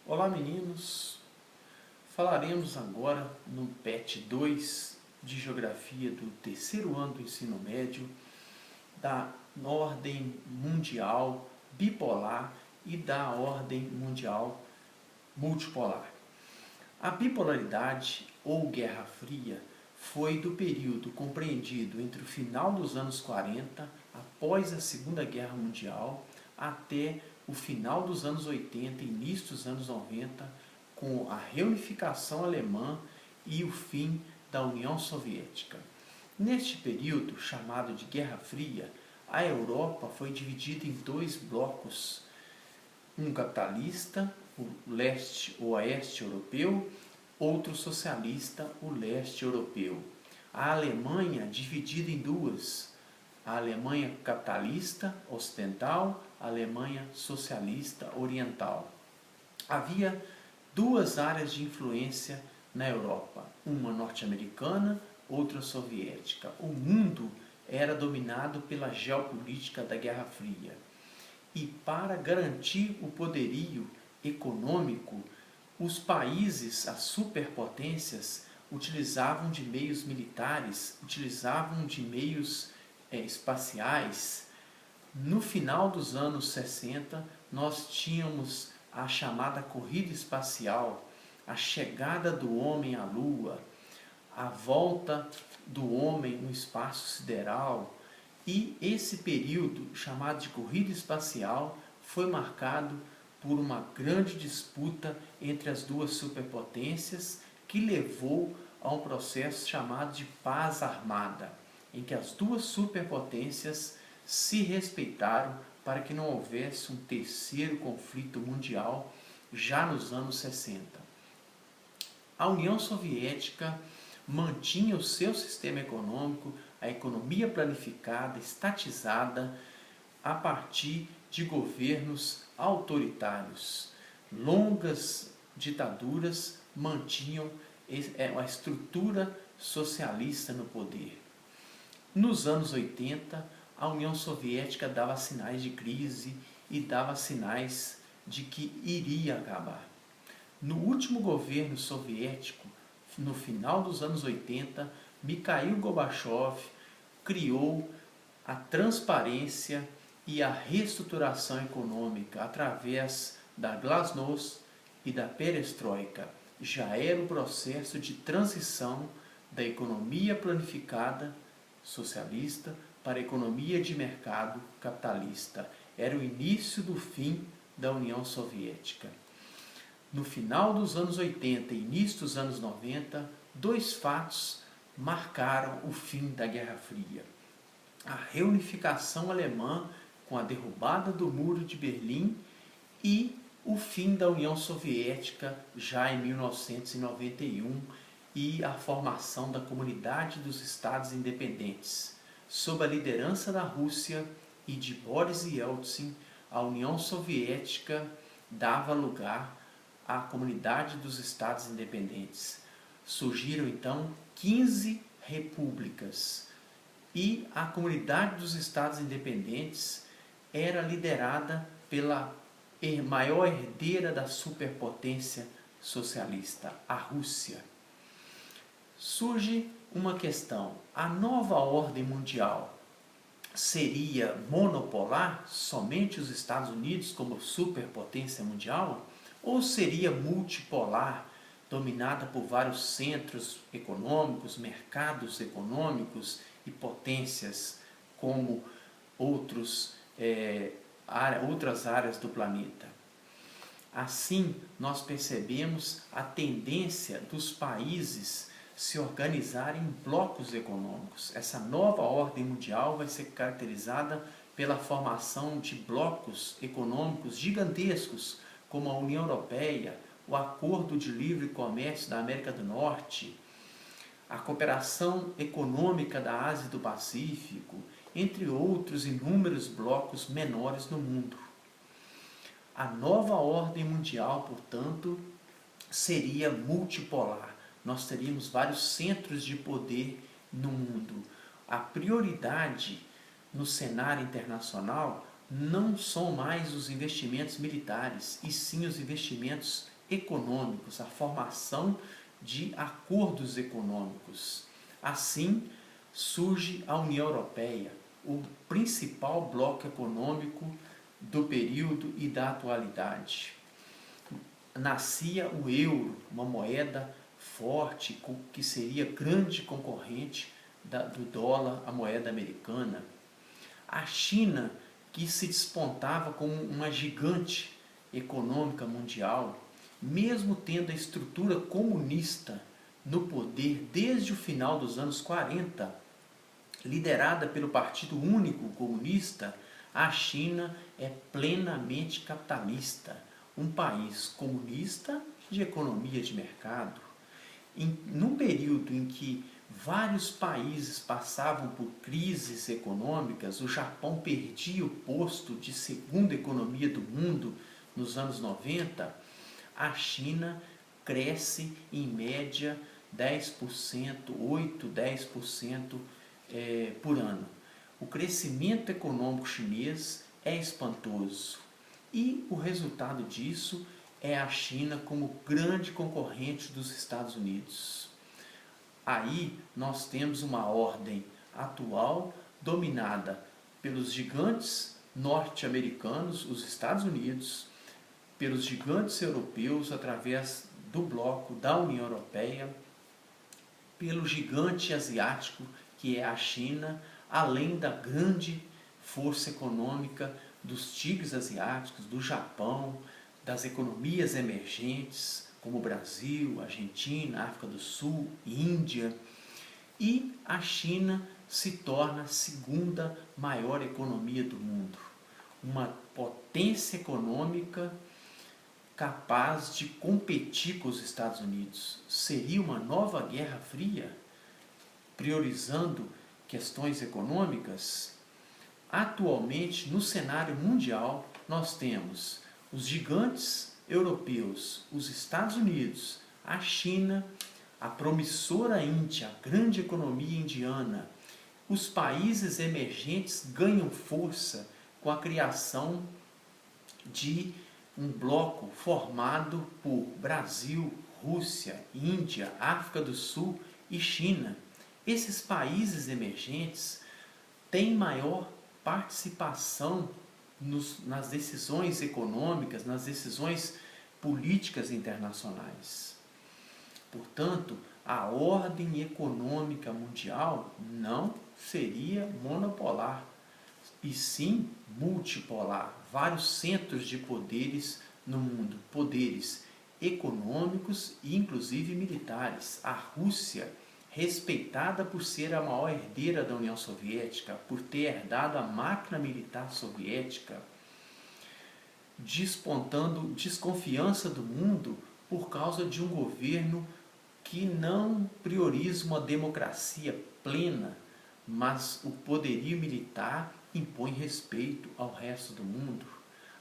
Olá meninos, falaremos agora no PET 2 de Geografia do terceiro ano do ensino médio, da ordem mundial bipolar e da ordem mundial multipolar. A bipolaridade ou Guerra Fria foi do período compreendido entre o final dos anos 40, após a Segunda Guerra Mundial, até o final dos anos 80 e início dos anos 90, com a reunificação alemã e o fim da União Soviética. Neste período, chamado de Guerra Fria, a Europa foi dividida em dois blocos, um capitalista, o leste ou oeste europeu, outro socialista, o leste europeu. A Alemanha dividida em duas, a Alemanha capitalista ocidental, a Alemanha socialista oriental. Havia duas áreas de influência na Europa, uma norte-americana, outra soviética. O mundo era dominado pela geopolítica da Guerra Fria. E para garantir o poderio econômico, os países, as superpotências, utilizavam de meios militares, utilizavam de meios espaciais. No final dos anos 60, nós tínhamos a chamada corrida espacial, a chegada do homem à Lua, a volta do homem no espaço sideral. E esse período, chamado de corrida espacial, foi marcado por uma grande disputa entre as duas superpotências, que levou a um processo chamado de paz armada, em que as duas superpotências se respeitaram para que não houvesse um terceiro conflito mundial já nos anos 60. A União Soviética mantinha o seu sistema econômico, a economia planificada, estatizada, a partir de governos autoritários. Longas ditaduras mantinham a estrutura socialista no poder. Nos anos 80, a União Soviética dava sinais de crise e dava sinais de que iria acabar. No último governo soviético, no final dos anos 80, Mikhail Gorbachev criou a transparência e a reestruturação econômica através da Glasnost e da Perestroika. Já era o processo de transição da economia planificada socialista para a economia de mercado capitalista. Era o início do fim da União Soviética. No final dos anos 80 e início dos anos 90, dois fatos marcaram o fim da Guerra Fria. A reunificação alemã com a derrubada do Muro de Berlim e o fim da União Soviética já em 1991 e a formação da Comunidade dos Estados Independentes. Sob a liderança da Rússia e de Boris Yeltsin, a União Soviética dava lugar à Comunidade dos Estados Independentes. Surgiram então 15 repúblicas e a Comunidade dos Estados Independentes era liderada pela maior herdeira da superpotência socialista, a Rússia. Surge uma questão: a nova ordem mundial seria monopolar, somente os Estados Unidos como superpotência mundial, ou seria multipolar, dominada por vários centros econômicos, mercados econômicos e potências como outras áreas do planeta? Assim, nós percebemos a tendência dos países se organizarem em blocos econômicos. Essa nova ordem mundial vai ser caracterizada pela formação de blocos econômicos gigantescos, como a União Europeia, o Acordo de Livre Comércio da América do Norte, a Cooperação Econômica da Ásia e do Pacífico, entre outros inúmeros blocos menores no mundo. A nova ordem mundial, portanto, seria multipolar. Nós teríamos vários centros de poder no mundo. A prioridade no cenário internacional não são mais os investimentos militares, e sim os investimentos econômicos, a formação de acordos econômicos. Assim, surge a União Europeia, o principal bloco econômico do período e da atualidade. Nascia o euro, uma moeda forte, que seria grande concorrente do dólar, a moeda americana. A China, que se despontava como uma gigante econômica mundial, mesmo tendo a estrutura comunista no poder desde o final dos anos 40, liderada pelo Partido Único Comunista, a China é plenamente capitalista, um país comunista de economia de mercado. Num período em que vários países passavam por crises econômicas, o Japão perdia o posto de segunda economia do mundo nos anos 90, a China cresce em média 10%, 8, 10% por ano. O crescimento econômico chinês é espantoso e o resultado disso é a China como grande concorrente dos Estados Unidos. Aí nós temos uma ordem atual dominada pelos gigantes norte-americanos, os Estados Unidos, pelos gigantes europeus através do bloco da União Europeia, pelo gigante asiático que é a China, além da grande força econômica dos tigres asiáticos, do Japão, das economias emergentes, como Brasil, Argentina, África do Sul, Índia. E a China se torna a segunda maior economia do mundo. Uma potência econômica capaz de competir com os Estados Unidos. Seria uma nova Guerra Fria, priorizando questões econômicas? Atualmente, no cenário mundial, nós temos os gigantes europeus, os Estados Unidos, a China, a promissora Índia, a grande economia indiana. Os países emergentes ganham força com a criação de um bloco formado por Brasil, Rússia, Índia, África do Sul e China. Esses países emergentes têm maior participação nas decisões econômicas, nas decisões políticas internacionais. Portanto, a ordem econômica mundial não seria monopolar, e sim multipolar. Vários centros de poderes no mundo, poderes econômicos e inclusive militares. A Rússia, respeitada por ser a maior herdeira da União Soviética, por ter herdado a máquina militar soviética, despontando desconfiança do mundo por causa de um governo que não prioriza uma democracia plena, mas o poderio militar impõe respeito ao resto do mundo.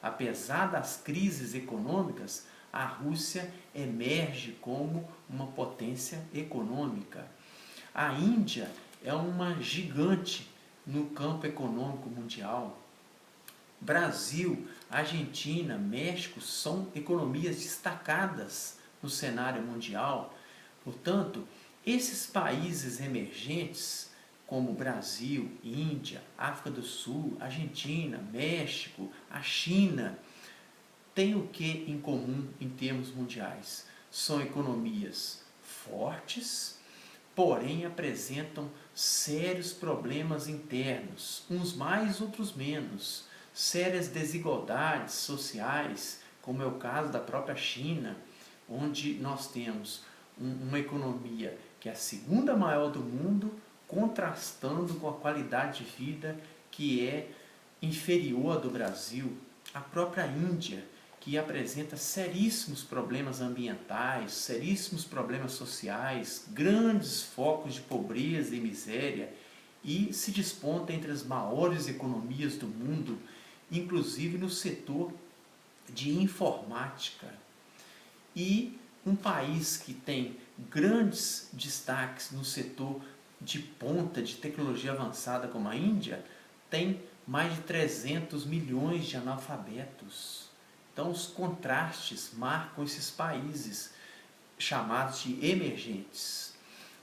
Apesar das crises econômicas, a Rússia emerge como uma potência econômica. A Índia é uma gigante no campo econômico mundial. Brasil, Argentina, México são economias destacadas no cenário mundial. Portanto, esses países emergentes, como Brasil, Índia, África do Sul, Argentina, México, a China, têm o que em comum em termos mundiais? São economias fortes, porém apresentam sérios problemas internos, uns mais, outros menos, sérias desigualdades sociais, como é o caso da própria China, onde nós temos uma economia que é a segunda maior do mundo, contrastando com a qualidade de vida que é inferior à do Brasil. A própria Índia, que apresenta seríssimos problemas ambientais, seríssimos problemas sociais, grandes focos de pobreza e miséria, e se desponta entre as maiores economias do mundo, inclusive no setor de informática. E um país que tem grandes destaques no setor de ponta de tecnologia avançada como a Índia, tem mais de 300 milhões de analfabetos. Então, os contrastes marcam esses países chamados de emergentes,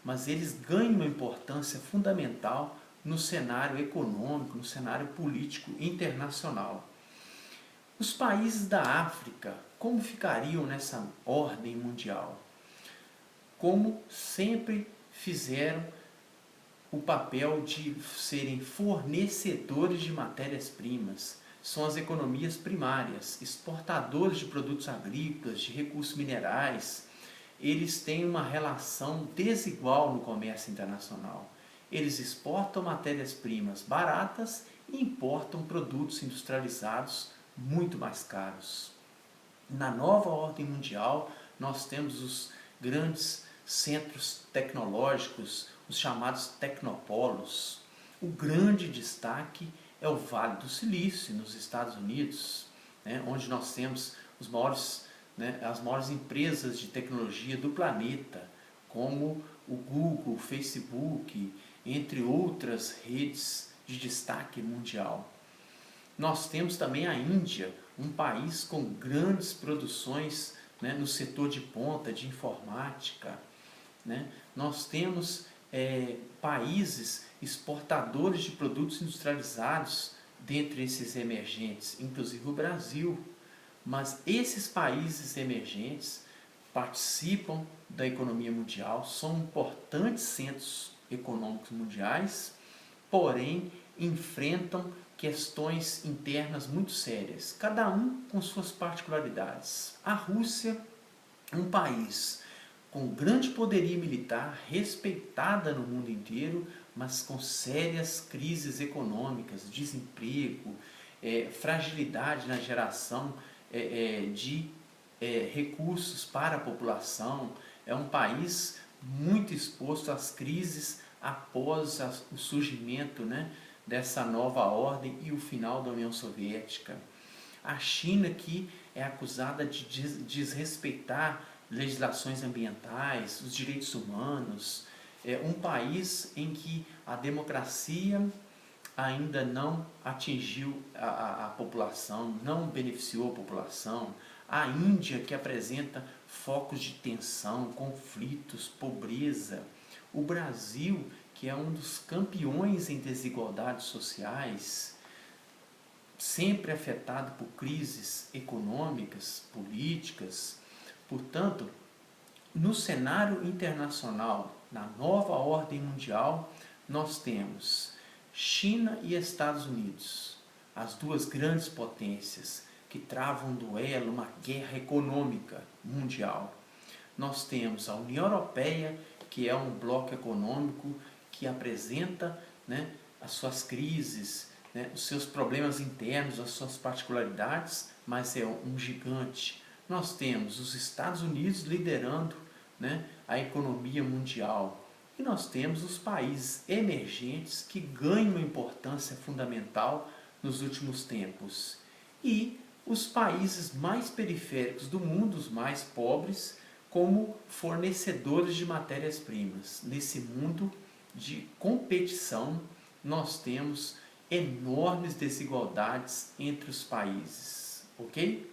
mas eles ganham uma importância fundamental no cenário econômico, no cenário político internacional. Os países da África, como ficariam nessa ordem mundial? Como sempre fizeram o papel de serem fornecedores de matérias-primas. São as economias primárias, exportadores de produtos agrícolas, de recursos minerais. Eles têm uma relação desigual no comércio internacional. Eles exportam matérias-primas baratas e importam produtos industrializados muito mais caros. Na nova ordem mundial, nós temos os grandes centros tecnológicos, os chamados tecnopolos. O grande destaque é o Vale do Silício, nos Estados Unidos, onde nós temos as maiores empresas de tecnologia do planeta, como o Google, o Facebook, entre outras redes de destaque mundial. Nós temos também a Índia, um país com grandes produções no setor de ponta, de informática. Nós temos países exportadores de produtos industrializados dentre esses emergentes, inclusive o Brasil. Mas esses países emergentes participam da economia mundial, são importantes centros econômicos mundiais, porém enfrentam questões internas muito sérias, cada um com suas particularidades. A Rússia, um país com grande poderio militar, respeitada no mundo inteiro, mas com sérias crises econômicas, desemprego, fragilidade na geração de recursos para a população. É um país muito exposto às crises após o surgimento dessa nova ordem e o final da União Soviética. A China, que é acusada de desrespeitar legislações ambientais, os direitos humanos, é um país em que a democracia ainda não atingiu a população, não beneficiou a população. A Índia, que apresenta focos de tensão, conflitos, pobreza. O Brasil, que é um dos campeões em desigualdades sociais, sempre afetado por crises econômicas, políticas. Portanto, no cenário internacional, na nova ordem mundial, nós temos China e Estados Unidos, as duas grandes potências que travam um duelo, uma guerra econômica mundial. Nós temos a União Europeia, que é um bloco econômico que apresenta as suas crises, os seus problemas internos, as suas particularidades, mas é um gigante. Nós temos os Estados Unidos liderando a economia mundial. E nós temos os países emergentes que ganham uma importância fundamental nos últimos tempos. E os países mais periféricos do mundo, os mais pobres, como fornecedores de matérias-primas. Nesse mundo de competição, nós temos enormes desigualdades entre os países, ok?